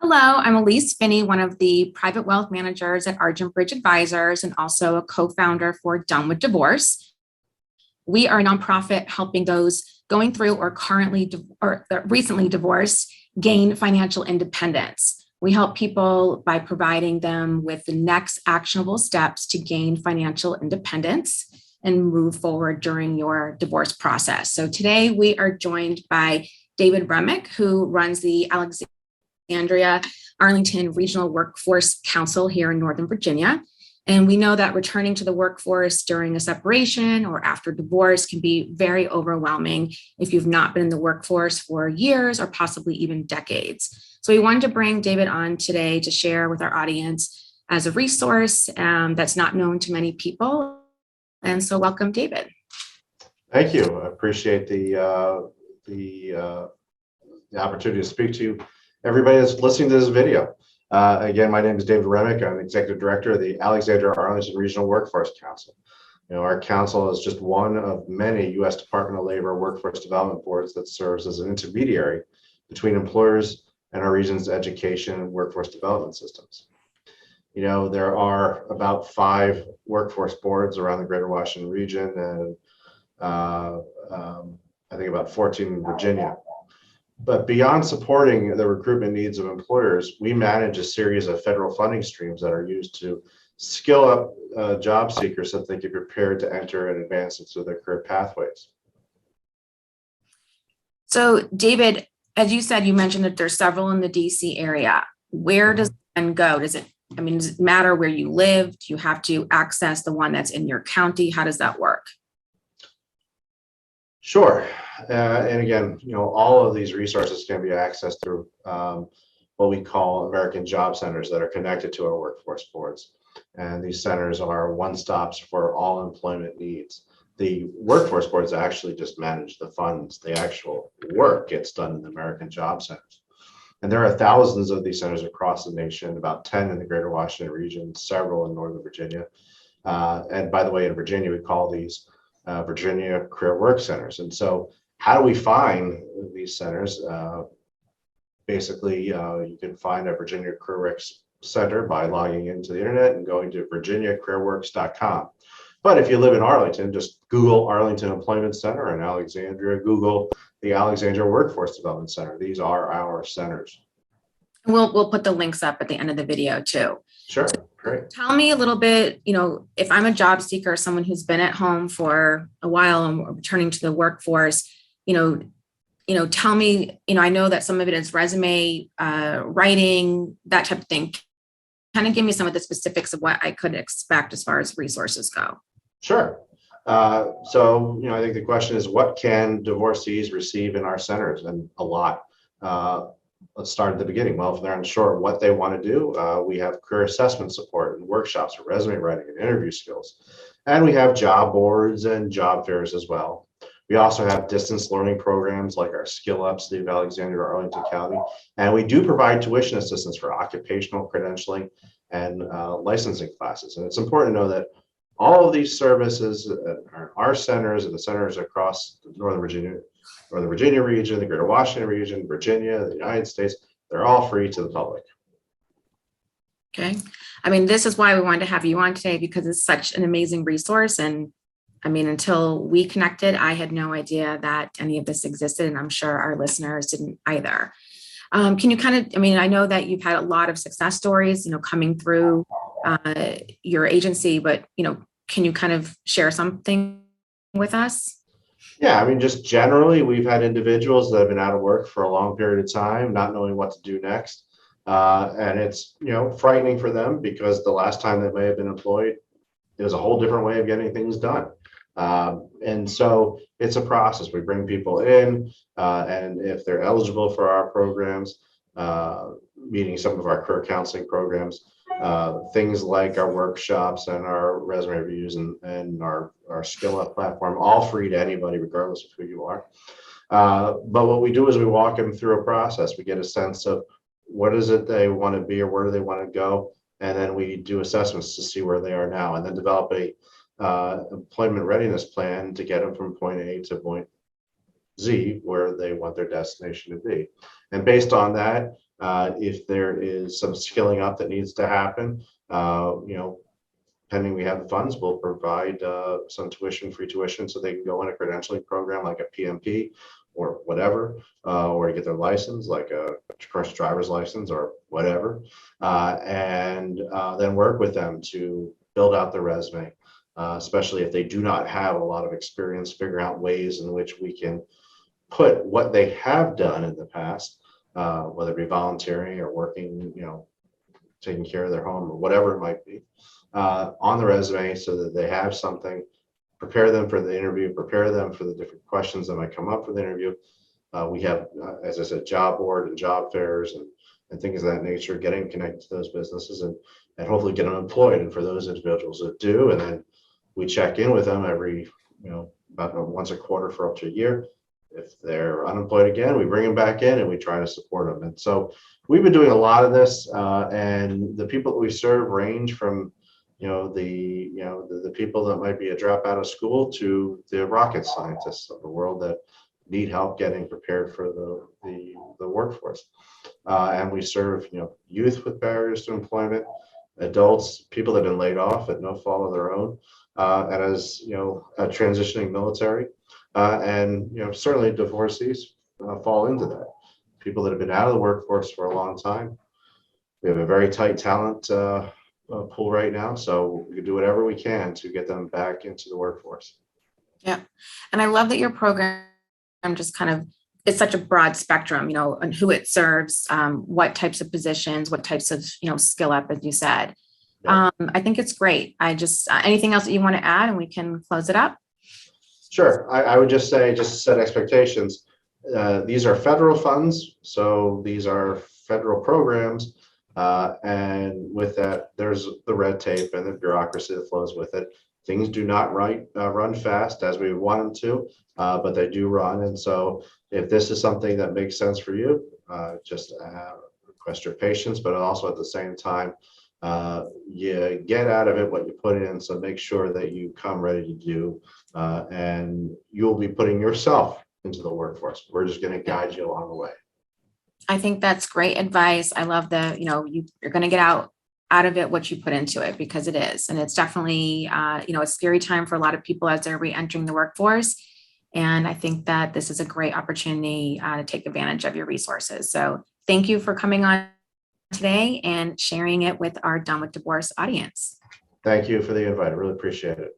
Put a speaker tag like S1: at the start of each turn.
S1: Hello, I'm Elise Finney, one of the private wealth managers at Argent Bridge Advisors and also a co-founder for Done with Divorce. We are a nonprofit helping those going through or currently or recently divorced gain financial independence. We help people by providing them with the next actionable steps to gain financial independence and move forward during your divorce process. So today we are joined by David Remick, who runs the Alexandria Arlington Regional Workforce Council here in Northern Virginia. And we know that returning to the workforce during a separation or after divorce can be very overwhelming if you've not been in the workforce for years or possibly even decades. So we wanted to bring David on today to share with our audience as a resource that's not known to many people. And so welcome, David.
S2: Thank you. I appreciate the opportunity to speak to everybody that's listening to this video. Again, my name is David Remick. I'm Executive Director of the Alexandria Arlington Regional Workforce Council. Our council is just one of many U.S. Department of Labor workforce development boards that serves as an intermediary between employers and our region's education and workforce development systems. There are about 5 workforce boards around the Greater Washington region, and I think about 14 in Virginia. But beyond supporting the recruitment needs of employers, we manage a series of federal funding streams that are used to skill up job seekers so that they can be prepared to enter and advance into their career pathways.
S1: So, David, as you said, you mentioned that there's several in the DC area. Where does one go? Does it matter where you live? Do you have to access the one that's in your county? How does that work?
S2: Sure. And again, all of these resources can be accessed through what we call American Job Centers that are connected to our workforce boards. And these centers are one-stops for all employment needs. The workforce boards actually just manage the funds. The actual work gets done in the American Job Centers. And there are thousands of these centers across the nation, about 10 in the Greater Washington region, several in Northern Virginia. And by the way, in Virginia, we call these Virginia Career Work Centers. And so how do we find these centers? Basically, you can find a Virginia Career Works Center by logging into the internet and going to virginiacareerworks.com. But if you live in Arlington, just Google Arlington Employment Center, and Alexandria, Google the Alexandria Workforce Development Center. These are our centers.
S1: We'll put the links up at the end of the video too.
S2: Sure, great.
S1: Tell me a little bit, if I'm a job seeker, someone who's been at home for a while and returning to the workforce, tell me, I know that some of it is resume writing, that type of thing. Kind of give me some of the specifics of what I could expect as far as resources go.
S2: Sure. So, I think the question is, what can divorcees receive in our centers? And a lot. Let's start at the beginning. Well, if they're unsure what they want to do, we have career assessment support and workshops for resume writing and interview skills. And we have job boards and job fairs as well. We also have distance learning programs like our Skill Up, City of Alexandria, Arlington County. And we do provide tuition assistance for occupational credentialing and licensing classes. And it's important to know that all of these services are our centers and the centers across Northern Virginia region, the Greater Washington region, Virginia, the United States, they're all free to the public.
S1: Okay. This is why we wanted to have you on today, because it's such an amazing resource. And until we connected, I had no idea that any of this existed, and I'm sure our listeners didn't either. Can you I know that you've had a lot of success stories, coming through your agency, but, can you kind of share something with us?
S2: Yeah, just generally, we've had individuals that have been out of work for a long period of time, not knowing what to do next. And it's, frightening for them because the last time they may have been employed, it was a whole different way of getting things done. And so it's a process. We bring people in, and if they're eligible for our programs, meaning some of our career counseling programs, things like our workshops and our resume reviews and our Skill Up platform, all free to anybody, regardless of who you are. But what we do is we walk them through a process. We get a sense of what is it they want to be or where do they want to go. And then we do assessments to see where they are now, and then develop a employment readiness plan to get them from point A to point Z, where they want their destination to be. And based on that, If there is some skilling up that needs to happen, pending we have the funds, we'll provide some free tuition, so they can go in a credentialing program like a PMP or whatever, or to get their license, like a commercial driver's license or whatever, and then work with them to build out their resume, especially if they do not have a lot of experience, figure out ways in which we can put what they have done in the past, whether it be volunteering or working, taking care of their home or whatever it might be, on the resume, so that they have something, prepare them for the interview, prepare them for the different questions that might come up for the interview. We have, as I said, job board and job fairs and things of that nature, getting connected to those businesses and hopefully get them employed. And for those individuals that do, and then we check in with them every, about once a quarter for up to a year. If they're unemployed again, we bring them back in and we try to support them. And so we've been doing a lot of this, and the people that we serve range from the people that might be a dropout of school to the rocket scientists of the world that need help getting prepared for the workforce. And we serve youth with barriers to employment, adults, people that have been laid off at no fault of their own, and as a transitioning military, and certainly divorcees fall into that. People that have been out of the workforce for a long time. We have a very tight talent pool right now, so we can do whatever we can to get them back into the workforce.
S1: Yeah, and I love that your program just kind of, it's such a broad spectrum, and who it serves, what types of positions, what types of skill up, as you said.
S2: Yeah.
S1: I think it's great. I just anything else that you want to add, and we can close it up.
S2: Sure. I would just say, just to set expectations, these are federal funds, so these are federal programs, and with that, there's the red tape and the bureaucracy that flows with it. Things do not run fast as we want them to, but they do run. And so if this is something that makes sense for you, just request your patience, but also at the same time, you get out of it what you put in. So make sure that you come ready to do, and you'll be putting yourself into the workforce. We're just going to guide you along the way.
S1: I think that's great advice. I love the, you're going to get out of it what you put into it, because it is. And it's definitely, a scary time for a lot of people as they're re-entering the workforce. And I think that this is a great opportunity to take advantage of your resources. So thank you for coming on today and sharing it with our Done with Divorce audience.
S2: Thank you for the invite. I really appreciate it.